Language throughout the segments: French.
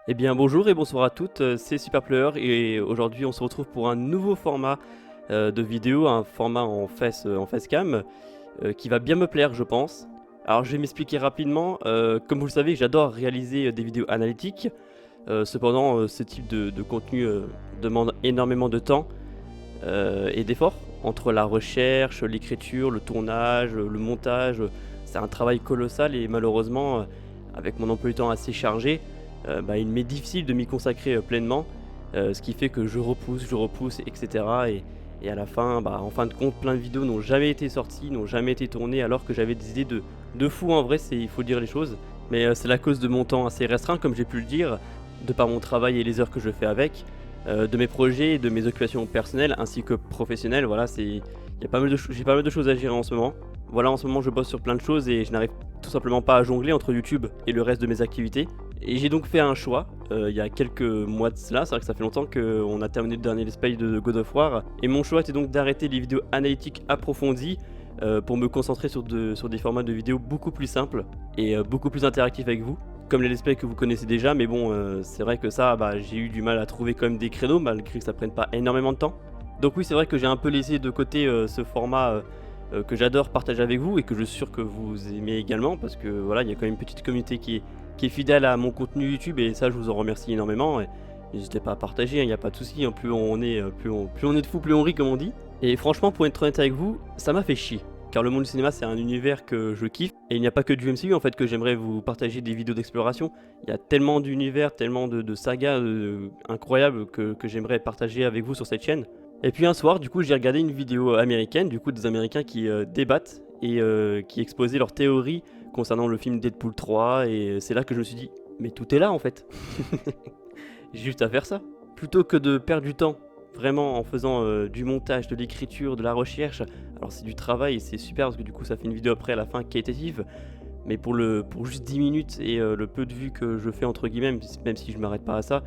Eh bien bonjour et bonsoir à toutes, c'est Superplayer et aujourd'hui on se retrouve pour un nouveau format de vidéo, un format en facecam qui va bien me plaire je pense. Alors je vais m'expliquer rapidement, comme vous le savez j'adore réaliser des vidéos analytiques, cependant ce type de contenu demande énormément de temps et d'efforts. Entre la recherche, l'écriture, le tournage, le montage, c'est un travail colossal et malheureusement avec mon emploi du temps assez chargé, il m'est difficile de m'y consacrer pleinement, ce qui fait que je repousse et cetera et à la fin, en fin de compte, plein de vidéos n'ont jamais été sorties, n'ont jamais été tournées alors que j'avais des idées de fou en vrai, il faut dire les choses. Mais c'est la cause de mon temps assez restreint comme j'ai pu le dire, de par mon travail et les heures que je fais avec, de mes projets, de mes occupations personnelles ainsi que professionnelles. Voilà, j'ai pas mal de choses à gérer en ce moment. Voilà, en ce moment je bosse sur plein de choses et je n'arrive tout simplement pas à jongler entre YouTube et le reste de mes activités. Et j'ai donc fait un choix, il y a quelques mois de cela, c'est vrai que ça fait longtemps qu'on a terminé le dernier let's play de God of War, et mon choix était donc d'arrêter les vidéos analytiques approfondies pour me concentrer sur des formats de vidéos beaucoup plus simples et beaucoup plus interactifs avec vous, comme les let's play que vous connaissez déjà, mais bon, c'est vrai que ça, j'ai eu du mal à trouver quand même des créneaux, malgré que ça prenne pas énormément de temps. Donc oui, c'est vrai que j'ai un peu laissé de côté ce format que j'adore partager avec vous et que je suis sûr que vous aimez également, parce que voilà, il y a quand même une petite communauté qui est fidèle à mon contenu YouTube et ça je vous en remercie énormément. Et n'hésitez pas à partager, il n'y a pas de souci, plus on est de fous, plus on rit comme on dit. Et franchement, pour être honnête avec vous, ça m'a fait chier. Car le monde du cinéma c'est un univers que je kiffe et il n'y a pas que du MCU en fait que j'aimerais vous partager des vidéos d'exploration. Il y a tellement d'univers, tellement de sagas incroyables que j'aimerais partager avec vous sur cette chaîne. Et puis un soir, du coup, j'ai regardé une vidéo américaine, du coup, des Américains qui débattent et qui exposaient leurs théories concernant le film Deadpool 3, et c'est là que je me suis dit, mais tout est là en fait. J'ai juste à faire ça. Plutôt que de perdre du temps, vraiment en faisant du montage, de l'écriture, de la recherche, alors c'est du travail et c'est super parce que du coup ça fait une vidéo après à la fin qualitative, mais pour juste 10 minutes et le peu de vues que je fais entre guillemets, même si je m'arrête pas à ça,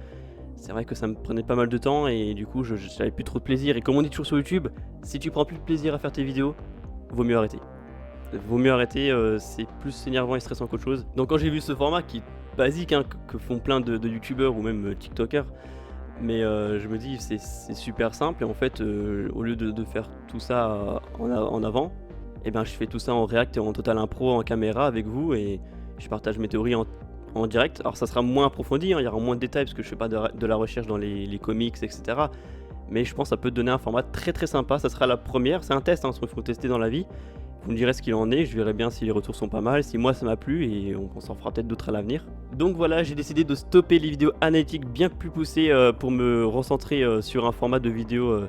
c'est vrai que ça me prenait pas mal de temps et du coup j'avais plus trop de plaisir. Et comme on dit toujours sur YouTube, si tu prends plus de plaisir à faire tes vidéos, vaut mieux arrêter. C'est plus énervant et stressant qu'autre chose. Donc quand j'ai vu ce format qui est basique, que font plein de youtubeurs ou même tiktokers, mais je me dis c'est super simple et en fait au lieu de faire tout ça en avant, et je fais tout ça en React et en total impro en caméra avec vous et je partage mes théories en direct. Alors ça sera moins approfondi, il y aura moins de détails parce que je fais pas de la recherche dans les comics etc. Mais je pense que ça peut donner un format très très sympa, ça sera la première, c'est un test, il faut tester dans la vie. Vous me direz ce qu'il en est, je verrai bien si les retours sont pas mal, si moi ça m'a plu et on s'en fera peut-être d'autres à l'avenir. Donc voilà, j'ai décidé de stopper les vidéos analytiques bien plus poussées pour me recentrer sur un format de vidéo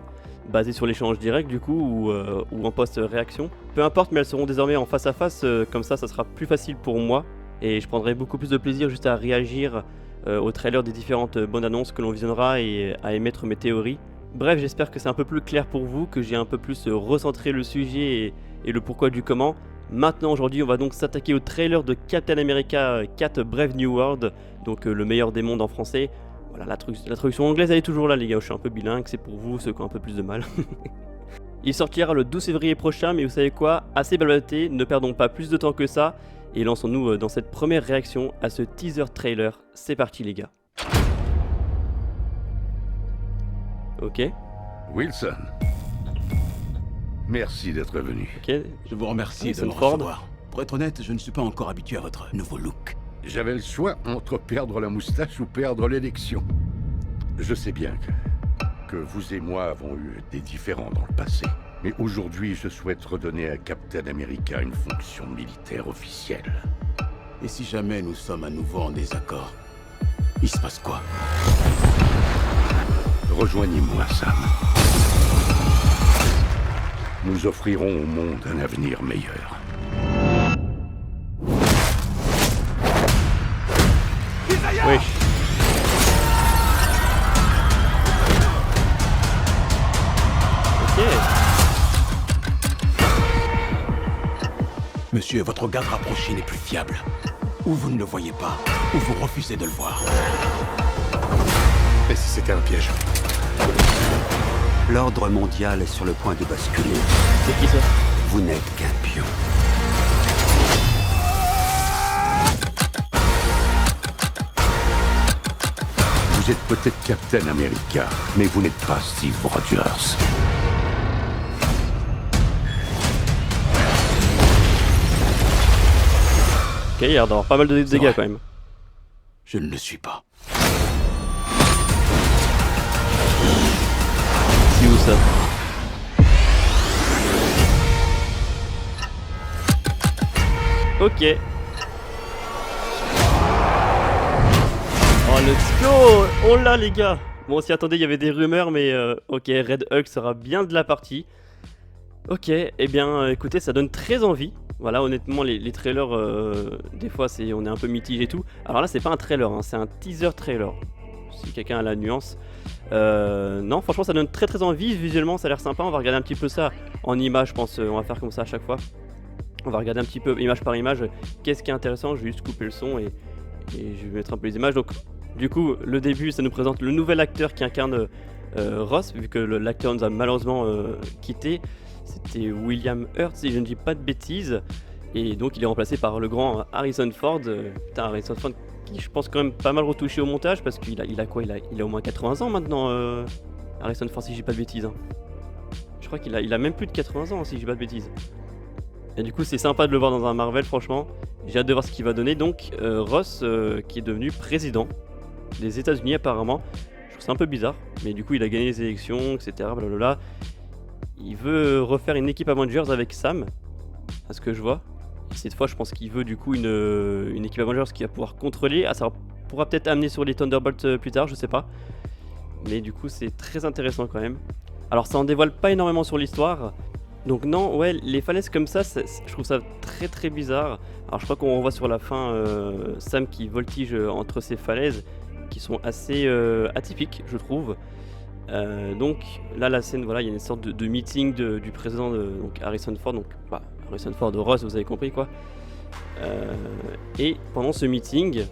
basé sur l'échange direct du coup ou en post-réaction. Peu importe, mais elles seront désormais en face à face, comme ça sera plus facile pour moi et je prendrai beaucoup plus de plaisir juste à réagir au trailer des différentes bonnes annonces que l'on visionnera et à émettre mes théories. Bref, j'espère que c'est un peu plus clair pour vous, que j'ai un peu plus recentré le sujet et le pourquoi du comment. Maintenant, aujourd'hui, on va donc s'attaquer au trailer de Captain America 4 Brave New World, donc le meilleur des mondes en français. Voilà, la traduction anglaise elle est toujours là les gars, je suis un peu bilingue, c'est pour vous ceux qui ont un peu plus de mal. Il sortira le 12 février prochain, mais vous savez quoi, assez balbalaté, ne perdons pas plus de temps que ça, et lançons-nous dans cette première réaction à ce teaser trailer. C'est parti les gars. Ok. Wilson, merci d'être venu. Ok. Je vous remercie de me Ford. recevoir. Pour être honnête, je ne suis pas encore habitué à votre nouveau look. J'avais le choix entre perdre la moustache ou perdre l'élection. Je sais bien que vous et moi avons eu des différends dans le passé. Mais aujourd'hui, je souhaite redonner à Captain America une fonction militaire officielle. Et si jamais nous sommes à nouveau en désaccord, il se passe quoi? Rejoignez-moi, Sam. Nous offrirons au monde un avenir meilleur. Oui. Ok. Monsieur, votre garde rapproché n'est plus fiable. Ou vous ne le voyez pas, ou vous refusez de le voir. Et si c'était un piège? L'ordre mondial est sur le point de basculer. C'est qui ça? Vous n'êtes qu'un pion. Vous êtes peut-être Captain America, mais vous n'êtes pas Steve Rogers. Ok, il y a l'air d'avoir pas mal de dégâts vrai. quand même. Je ne le suis pas. C'est où ça? Ok. Oh let's go! Oh là les gars! Bon, si attendez, il y avait des rumeurs, mais ok, Red Hulk sera bien de la partie. Ok, eh bien écoutez, ça donne très envie. Voilà, honnêtement, les trailers, des fois, on est un peu mitigé et tout. Alors là, c'est pas un trailer, hein, c'est un teaser trailer. Si quelqu'un a la nuance. Non, franchement, ça donne très très envie. Visuellement, ça a l'air sympa. On va regarder un petit peu ça en image, je pense. On va faire comme ça à chaque fois. On va regarder un petit peu image par image. Qu'est-ce qui est intéressant? Je vais juste couper le son et je vais mettre un peu les images. Donc, du coup, le début, ça nous présente le nouvel acteur qui incarne Ross, vu que l'acteur nous a malheureusement quitté. C'était William Hurt, si je ne dis pas de bêtises. Et donc, il est remplacé par le grand Harrison Ford. Putain, Harrison Ford qui, je pense, quand même pas mal retouché au montage parce qu'il a quoi il a au moins 80 ans maintenant, Harrison Ford, si je dis pas de bêtises. Hein. Je crois qu'il a même plus de 80 ans, si je dis pas de bêtises. Et du coup, c'est sympa de le voir dans un Marvel, franchement. J'ai hâte de voir ce qu'il va donner. Donc, Ross, qui est devenu président des États-Unis, apparemment. Je trouve ça un peu bizarre, mais du coup, il a gagné les élections, etc. Blablabla. Il veut refaire une équipe Avengers avec Sam, à ce que je vois. Et cette fois, je pense qu'il veut du coup une équipe Avengers qui va pouvoir contrôler. Ah, ça pourra peut-être amener sur les Thunderbolts plus tard, je sais pas. Mais du coup, c'est très intéressant quand même. Alors, ça en dévoile pas énormément sur l'histoire. Donc non, ouais, les falaises comme ça, je trouve ça très très bizarre. Alors je crois qu'on revoit sur la fin Sam qui voltige entre ces falaises qui sont assez atypiques, je trouve. Donc là, la scène, voilà, il y a une sorte de meeting du président, donc Harrison Ford, donc Harrison Ford de Ross, vous avez compris quoi. Et pendant ce meeting,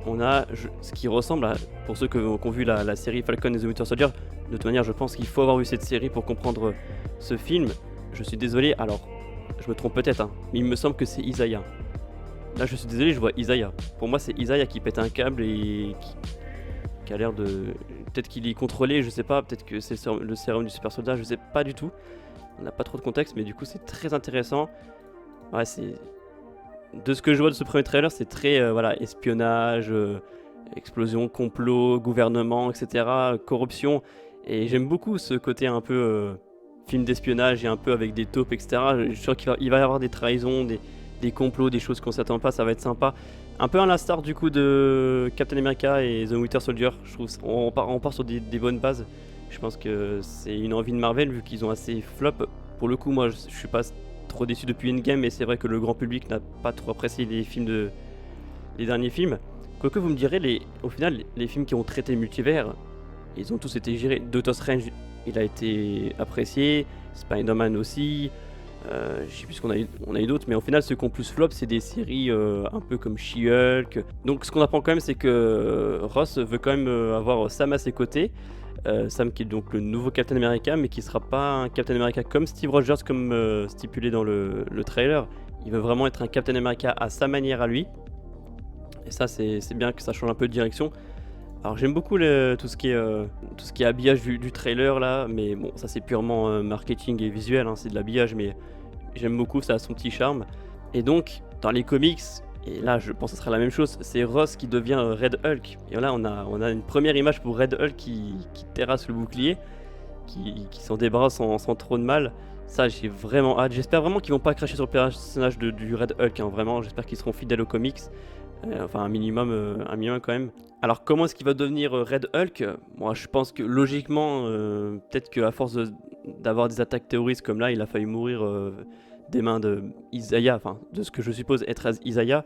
on a ce qui ressemble à, pour ceux qui ont vu la série Falcon et the Winter Soldier, de toute manière, je pense qu'il faut avoir vu cette série pour comprendre ce film. Je suis désolé, alors, je me trompe peut-être, hein, mais il me semble que c'est Isaiah. Là, je suis désolé, je vois Isaiah. Pour moi, c'est Isaiah qui pète un câble et qui a l'air de... Peut-être qu'il est contrôlé, je sais pas, peut-être que c'est le sérum du super soldat, je sais pas du tout. On n'a pas trop de contexte, mais du coup, c'est très intéressant. Ouais, c'est... De ce que je vois de ce premier trailer, c'est très, voilà, espionnage, explosion, complot, gouvernement, etc., corruption. Et j'aime beaucoup ce côté un peu film d'espionnage et un peu avec des taupes, etc. Je suis sûr qu'il va y avoir des trahisons, des complots, des choses qu'on s'attend pas, ça va être sympa. Un peu à l'instar du coup de Captain America et The Winter Soldier, je trouve on part sur des bonnes bases. Je pense que c'est une envie de Marvel vu qu'ils ont assez flop. Pour le coup, moi je suis pas trop déçu depuis Endgame, mais c'est vrai que le grand public n'a pas trop apprécié les derniers films. Quoique vous me direz, au final, les films qui ont traité le multivers, ils ont tous été gérés. Doctor Strange, il a été apprécié, Spider-Man aussi, je sais plus ce qu'on a eu d'autres, mais au final, ceux qui ont plus flop, c'est des séries un peu comme She-Hulk. Donc ce qu'on apprend quand même, c'est que Ross veut quand même avoir Sam à ses côtés. Sam qui est donc le nouveau Captain America, mais qui sera pas un Captain America comme Steve Rogers, comme stipulé dans le trailer. Il veut vraiment être un Captain America à sa manière à lui. Et ça, c'est bien que ça change un peu de direction. Alors j'aime beaucoup tout ce qui est habillage du trailer là, mais bon, ça c'est purement marketing et visuel, hein, c'est de l'habillage, mais j'aime beaucoup, ça a son petit charme. Et donc, dans les comics, et là je pense que ce sera la même chose, c'est Ross qui devient Red Hulk. Et là on a une première image pour Red Hulk qui terrasse le bouclier, qui s'en débarrasse sans trop de mal. Ça, j'ai vraiment hâte. J'espère vraiment qu'ils vont pas cracher sur le personnage du Red Hulk, hein, vraiment. J'espère qu'ils seront fidèles aux comics. Enfin, un minimum quand même. Alors, comment est-ce qu'il va devenir Red Hulk? Moi, je pense que logiquement, peut-être qu'à force d'avoir des attaques terroristes comme là, il a failli mourir des mains de Isaiah, enfin, de ce que je suppose être Isaiah.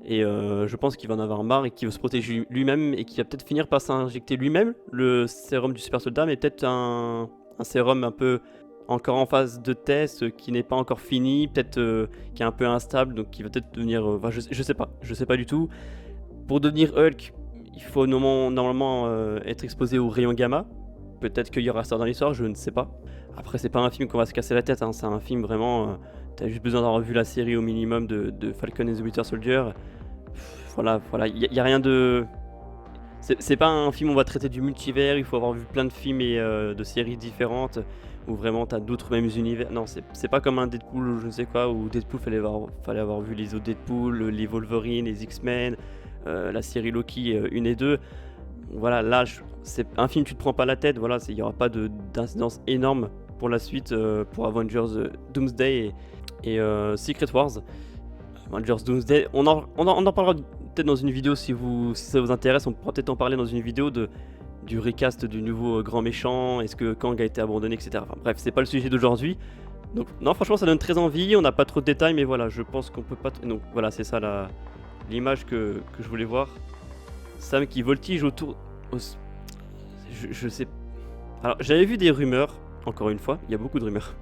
Et je pense qu'il va en avoir marre et qu'il veut se protéger lui-même et qu'il va peut-être finir par s'injecter lui-même le sérum du super soldat, mais peut-être un sérum un peu encore en phase de test, qui n'est pas encore fini, peut-être qui est un peu instable, donc qui va peut-être devenir... enfin, je sais pas du tout. Pour devenir Hulk, il faut normalement être exposé aux rayons gamma. Peut-être qu'il y aura ça dans l'histoire, je ne sais pas. Après, c'est pas un film qu'on va se casser la tête, hein, c'est un film vraiment... t'as juste besoin d'avoir vu la série au minimum de Falcon et the Winter Soldier. Voilà, il y a rien de... C'est pas un film où on va traiter du multivers, il faut avoir vu plein de films et de séries différentes, où vraiment t'as d'autres mêmes univers. Non, c'est pas comme un Deadpool ou je ne sais quoi, où Deadpool fallait avoir vu les autres Deadpool, les Wolverine, les X-Men, la série Loki 1 et 2. Voilà, là, c'est un film, tu te prends pas la tête, voilà, il y aura pas d'incidence énorme pour la suite, pour Avengers Doomsday et Secret Wars. Avengers Doomsday, on en parlera peut-être dans une vidéo si ça vous intéresse, on pourra peut-être en parler dans une vidéo du recast du nouveau grand méchant, est-ce que Kang a été abandonné, etc. Enfin bref, c'est pas le sujet d'aujourd'hui. Donc non, franchement ça donne très envie, on n'a pas trop de détails, mais voilà, je pense qu'on peut pas... Donc voilà, c'est ça l'image que je voulais voir. Sam qui voltige autour... Je sais... Alors j'avais vu des rumeurs, encore une fois, il y a beaucoup de rumeurs.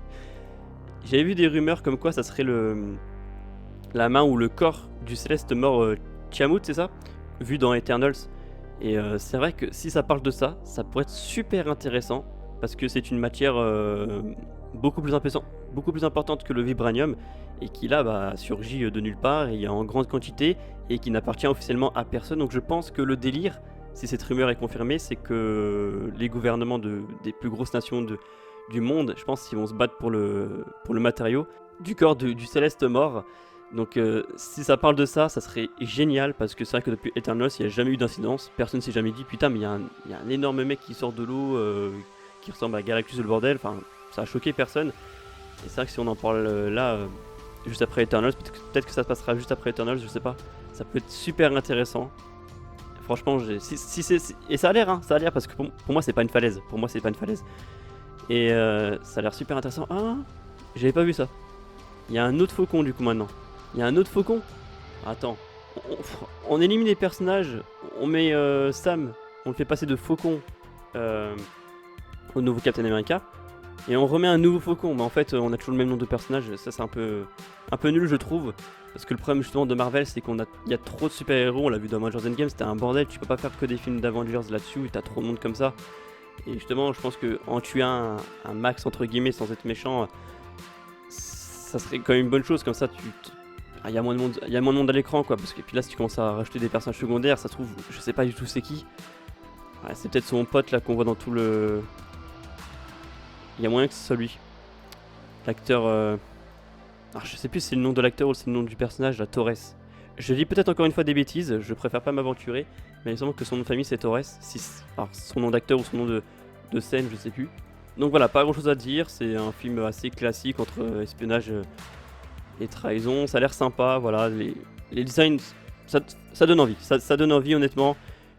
J'avais vu des rumeurs comme quoi ça serait la main ou le corps du céleste mort Tiamut, c'est ça? Vu dans Eternals. Et c'est vrai que si ça parle de ça, ça pourrait être super intéressant. Parce que c'est une matière beaucoup plus importante que le vibranium. Et qui là surgit de nulle part et en grande quantité. Et qui n'appartient officiellement à personne. Donc je pense que le délire, si cette rumeur est confirmée, c'est que les gouvernements des plus grosses nations du monde, je pense qu'ils vont se battre pour le matériau du corps du céleste mort. Donc si ça parle de ça, ça serait génial parce que c'est vrai que depuis Eternals, il n'y a jamais eu d'incidence. Personne ne s'est jamais dit putain mais il y a un énorme mec qui sort de l'eau qui ressemble à Galactus le bordel. Enfin, ça a choqué personne. Et c'est vrai que si on en parle là, juste après Eternals, peut-être que ça se passera juste après Eternals, je sais pas. Ça peut être super intéressant. Franchement, et ça a l'air, ça a l'air parce que pour moi c'est pas une falaise. Pour moi c'est pas une falaise. Et ça a l'air super intéressant. Ah, j'avais pas vu ça. Il y a un autre faucon du coup maintenant. Il y a un autre faucon. Attends. On élimine les personnages. On met Sam. On le fait passer de faucon au nouveau Captain America. Et on remet un nouveau faucon. Mais en fait, on a toujours le même nom de personnage. Ça, c'est un peu nul, je trouve. Parce que le problème justement de Marvel, c'est qu'il y a trop de super-héros. On l'a vu dans Avengers Endgame, c'était un bordel. Tu peux pas faire que des films d'Avengers là-dessus. T'as trop de monde comme ça. Et justement, je pense qu'en tuer un max, entre guillemets, sans être méchant, ça serait quand même une bonne chose. Comme ça, il y a moins de monde à l'écran, quoi. Parce que puis là, si tu commences à rajouter des personnages secondaires, ça se trouve, je sais pas du tout c'est qui. Ouais, c'est peut-être son pote là qu'on voit dans tout le. Il y a moyen que ce soit lui. L'acteur. Alors, je sais plus si c'est le nom de l'acteur ou si c'est le nom du personnage, la Torres. Je dis peut-être encore une fois des bêtises, je préfère pas m'aventurer, mais il me semble que son nom de famille c'est Torres. Alors, son nom d'acteur ou son nom de scène, je sais plus. Donc voilà, pas grand chose à dire, c'est un film assez classique entre espionnage et trahison. Ça a l'air sympa, voilà, les designs, ça donne envie, ça donne envie honnêtement.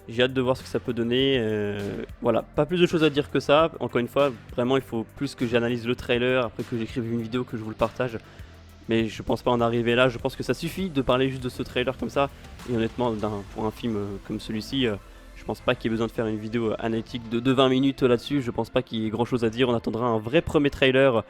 J'ai hâte de voir ce que ça peut donner. Voilà, pas plus de choses à dire que ça. Encore une fois, vraiment il faut plus que j'analyse le trailer, après que j'écrive une vidéo, que je vous le partage. Mais je pense pas en arriver là, je pense que ça suffit de parler juste de ce trailer comme ça. Et honnêtement, pour un film comme celui-ci, je pense pas qu'il y ait besoin de faire une vidéo analytique de 20 minutes là-dessus. Je pense pas qu'il y ait grand chose à dire, on attendra un vrai premier trailer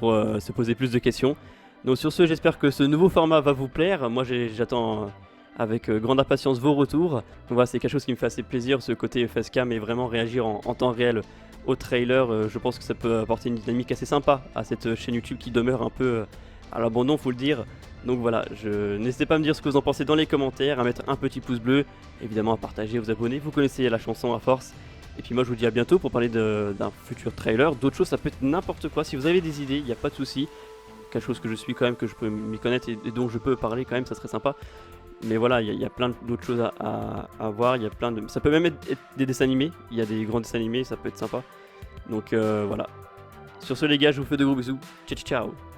pour se poser plus de questions. Donc sur ce, j'espère que ce nouveau format va vous plaire. Moi j'attends avec grande impatience vos retours. Donc voilà, c'est quelque chose qui me fait assez plaisir, ce côté facecam et vraiment réagir en temps réel au trailer. Je pense que ça peut apporter une dynamique assez sympa à cette chaîne YouTube qui demeure un peu à l'abandon, faut le dire. Donc voilà, n'hésitez pas à me dire ce que vous en pensez dans les commentaires, à mettre un petit pouce bleu, évidemment à partager, vous abonner, vous connaissez la chanson à force. Et puis moi je vous dis à bientôt pour parler d'un futur trailer, d'autres choses, ça peut être n'importe quoi. Si vous avez des idées, il n'y a pas de souci. Quelque chose que je suis quand même, que je peux m'y connaître et dont je peux parler quand même, ça serait sympa. Mais voilà, il y a plein d'autres choses à voir, ça peut même être des dessins animés, il y a des grands dessins animés, ça peut être sympa. Donc voilà. Sur ce les gars, je vous fais de gros bisous, ciao ciao.